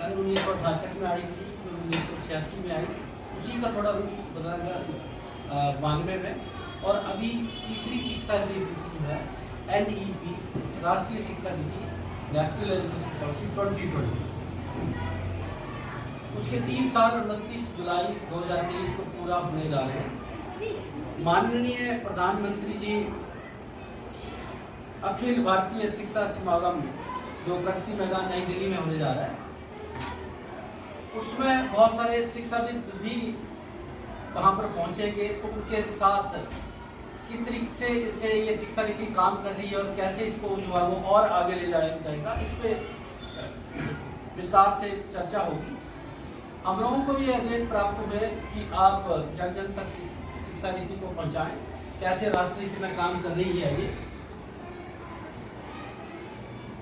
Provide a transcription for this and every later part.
सन 1968 में आई थी, फिर 1986 में आई, उसी का थोड़ा रूप बदला गया 92 में। और अभी तीसरी शिक्षा नीति जो है NEP, राष्ट्रीय शिक्षा नीति, नेशनल एजुकेशन पॉलिसी 2020, उसके 3 साल 29 जुलाई 2023 को पूरा होने जा रहे हैं। माननीय प्रधानमंत्री जी अखिल भारतीय शिक्षा समागम जो प्रगति मैदान नई दिल्ली में होने जा रहा है, उसमें बहुत सारे शिक्षाविद भी वहां पर पहुंचेंगे। तो उनके साथ किस तरीके से ये शिक्षा नीति काम कर रही है और कैसे इसको जो है वो और आगे ले जाया जाएगा, इस पे विस्तार से चर्चा होगी। हम लोगों को भी आदेश प्राप्त हुए कि आप जन जन तक इस शिक्षा नीति को पहुंचाएं, कैसे राष्ट्र नीति में काम कर रही है ये।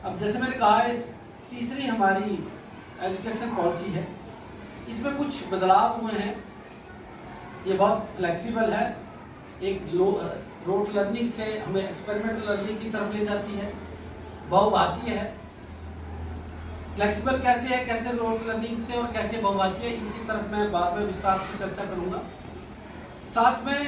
अब जैसे मैंने कहा, इस तीसरी हमारी एजुकेशन पॉलिसी है, इसमें कुछ बदलाव हुए हैं। ये बहुत फ्लेक्सिबल है, एक रोट लर्निंग से हमें एक्सपेरिमेंटल लर्निंग की तरफ ले जाती है, बहुभाषीय है। फ्लेक्सिबल कैसे है, कैसे रोट लर्निंग से और कैसे बहुभाषीय है, इनकी तरफ मैं बाद में विस्तार से चर्चा करूंगा। साथ में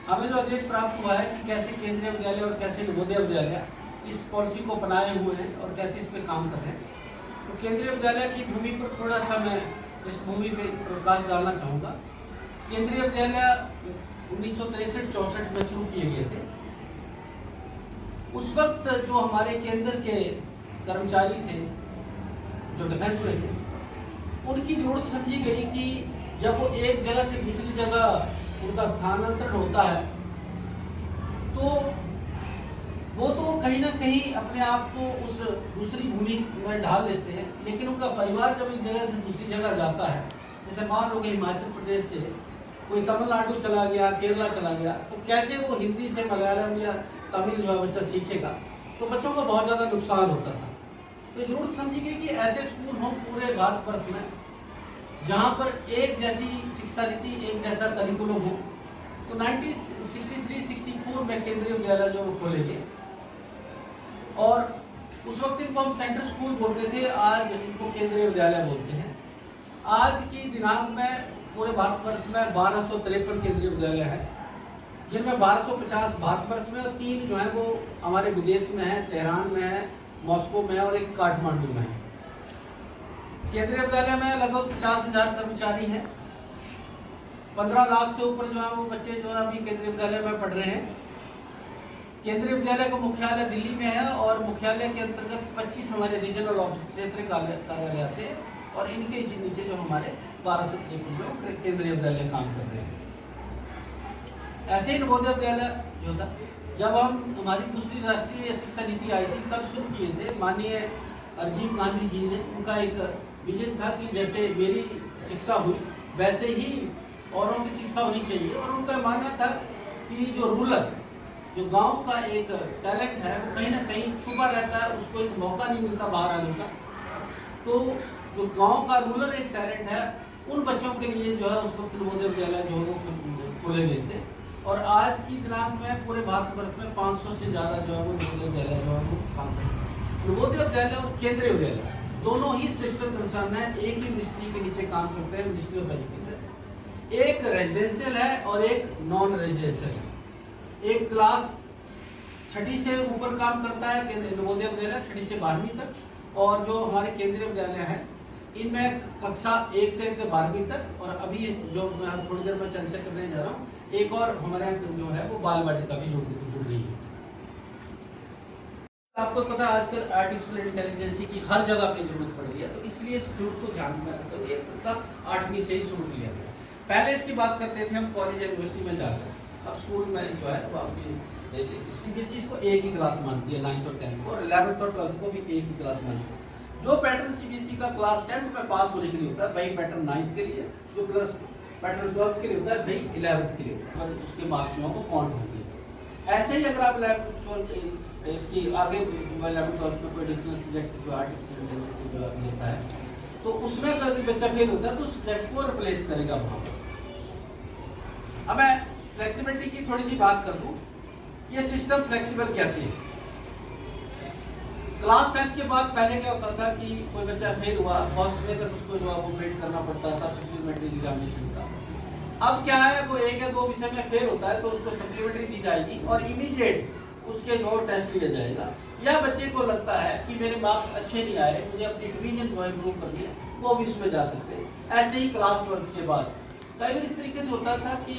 हमें जो आदेश प्राप्त हुआ है कि कैसे केंद्रीय विद्यालय और कैसे नवोदय विद्यालय इस पॉलिसी को बनाए हुए हैं और कैसे इस पे काम कर रहे हैं। तो केंद्रीय विद्यालय की भूमि पर थोड़ा सा मैं इस भूमि पे प्रकाश डालना चाहूँगा। केंद्रीय विद्यालय 1963-64 में शुरू किए गए थे। उस वक्त जो हमारे केंद्र के कर्मचारी थे, जो डिफेंस में थे, उनकी जरूरत समझी गई कि जब वो एक जगह से दूसरी जगह उनका स्थानांतरण होता है तो वो तो कहीं ना कहीं अपने आप को उस दूसरी भूमि में ढाल देते हैं, लेकिन उनका परिवार जब एक जगह से दूसरी जगह जाता है, जैसे मान लो कि हिमाचल प्रदेश से कोई तमिलनाडु चला गया, केरला चला गया, तो कैसे वो हिंदी से मलयालम या तमिल जो है बच्चा सीखेगा, तो बच्चों को बहुत ज़्यादा नुकसान होता था। तो जरूरत समझी गई कि ऐसे स्कूल हों पूरे भारतवर्ष में जहाँ पर एक जैसी शिक्षा नीति, एक जैसा करिकुलम हो। तो 1963-64 में केंद्रीय विद्यालय जो वो खोले गए और उस वक्त इनको हम सेंट्रल स्कूल बोलते थे, आज इनको केंद्रीय विद्यालय बोलते हैं। आज की दिनांक में पूरे भारतवर्ष में 1253 केंद्रीय विद्यालय है, जिनमें 1250 भारतवर्ष में और 3 जो है वो हमारे विदेश में है, तेहरान में है, मॉस्को में है और एक काठमांडू में है। केंद्रीय विद्यालय में लगभग 50,000 कर्मचारी हैं। 15 लाख से ऊपर जो है वो बच्चे जो है अभी केंद्रीय विद्यालय में पढ़ रहे हैं। केंद्रीय विद्यालय का मुख्यालय दिल्ली में है और मुख्यालय के अंतर्गत 25 हमारे रीजनल ऑफिस क्षेत्रीय कार्यालय आते हैं और इनके नीचे जो हमारे 1253 जो केंद्रीय विद्यालय काम कर रहे हैं। ऐसे ही नवोदय विद्यालय जो था, जब हम हमारी दूसरी राष्ट्रीय शिक्षा नीति आई थी तब शुरू किए थे। माननीय राजीव गांधी जी ने, उनका एक विजन था कि जैसे मेरी शिक्षा हुई वैसे ही औरों की शिक्षा होनी चाहिए, और उनका मानना था कि जो रूरल, जो गांव का एक टैलेंट है वो कहीं ना कहीं छुपा रहता है, उसको एक मौका नहीं मिलता बाहर आने का। तो जो गांव का रूरल एक टैलेंट है, उन बच्चों के लिए जो है उस वक्त नवोदय विद्यालय जो है वो खोले गए थे। और आज की दिनांक में पूरे भारतवर्ष में 500 से ज़्यादा जो है वो नवोदय विद्यालय जो है वो काम करते हैं। नवोदय विद्यालय और केंद्रीय विद्यालय दोनों ही सिस्टर कंसर्न है, एक ही मिनिस्ट्री के नीचे काम करते हैं, मिनिस्ट्री ऑफ एजुकेशन। एक रेजिडेंशियल है और एक नॉन रेजिडेंशियल है। एक क्लास 6ठी से ऊपर काम करता है नवोदय विद्यालय, 6ठी से 12वीं तक, और जो हमारे केंद्रीय विद्यालय है इनमें कक्षा 1 से 12वीं तक। और अभी जो मैं थोड़ी देर में चर्चा करने जा रहा हूँ, एक और हमारे यहाँ जो है वो बाल वाटिका भी जुड़ रही है। आपको पता है आजकल आर्टिफिशियल इंटेलिजेंस की हर जगह पे जरूरत पड़ रही है, तो इसलिए इस जरूरत को ध्यान में रखते हुए कक्षा 8वीं से ही शुरू किया गया। पहले इसकी बात करते थे हम कॉलेज यूनिवर्सिटी में जाकर, अब स्कूल में जो है वो आपकी सीबीएसई को एक ही क्लास मानती है, 9th और 10th को, और 11th और 12th को भी एक ही क्लास मानती है। जो पैटर्न सीबीएसई का क्लास 10th में पास होने के लिए होता है वही पैटर्न 9th के लिए, जो प्लस पैटर्न 12th के लिए होता है वही 11th के लिए होता है, और उसके मार्क्स जो है वो काउंट होती है। ऐसे ही अगर आप 11th इसकी आगे 11th 12th में कोई एडिशनल सब्जेक्ट जो आर्टिफिशियल इंटेलिजेंस जो आप लेता है, तो उसमें अगर बच्चा फेल होता है तो उस सब्जेक्ट को रिप्लेस करेगा वहाँ पर। अब मैं फ्लेक्सिबिलिटी की थोड़ी सी बात कर दूं, ये सिस्टम फ्लेक्सिबल कैसे है। क्लास 10 के बाद पहले क्या होता था कि कोई बच्चा फेल हुआ बहुत समय तक उसको जो है वो वेट करना पड़ता था सप्लीमेंट्री एग्जामिनेशन का। अब क्या है, वो एक या दो विषय में फेल होता है तो उसको सप्लीमेंट्री दी जाएगी और इमीडिएट उसके जो टेस्ट लिया जाएगा। या बच्चे को लगता है कि मेरे मार्क्स अच्छे नहीं आए, मुझे अपनी डिवीजन जो इम्प्रूव करनी है, वो भी उसमें जा सकते हैं। ऐसे ही क्लास 12 के बाद कई बार इस तरीके से होता था कि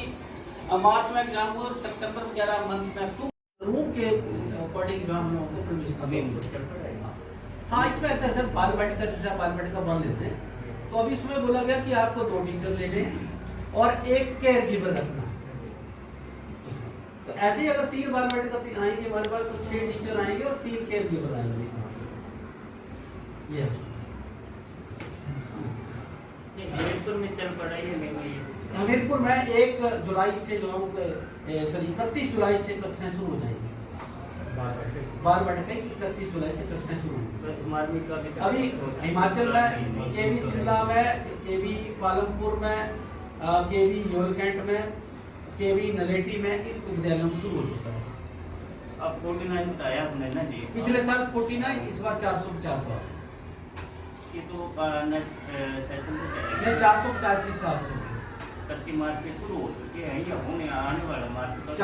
मार्च में एग्जाम हुआ और सितंबर वगैरह मंथ में अक्टूबर रूम के अकॉर्डिंग जो हम लोगों को प्रवेश करना। हाँ, इसमें ऐसा ऐसा बायोमेट्रिक जैसे बायोमेट्रिक का बन लेते हैं, तो अभी इसमें बोला गया कि आपको 2 टीचर लेने और एक केयर गिवर रखना। तो ऐसे ही अगर 3 बायोमेट्रिक आएंगे हमारे पास तो 6 टीचर आएंगे और 3 केयर गिवर आएंगे। ये हमीरपुर में चल पड़ा है। हमीरपुर में 1 जुलाई से जो सॉरी 31 जुलाई से कक्षाएं शुरू हो जाएंगी। बायोमेट्रिक 31 जुलाई से कक्षाएं शुरू होंगी। अभी हिमाचल में केवी शिमला में, केवी पालमपुर में, केवी योलकैंट में, केवी नलेटी में इन विद्यालयों में शुरू हो चुका है। अब 49 बताया हमने ना जी। पिछले साल 49, इस बार 450। ये तो नेक्स्ट सेशन में चलेगा। 485 साल से 31 मार्च से शुरू हो चुके हैं या होने आने वाला मार्च तक।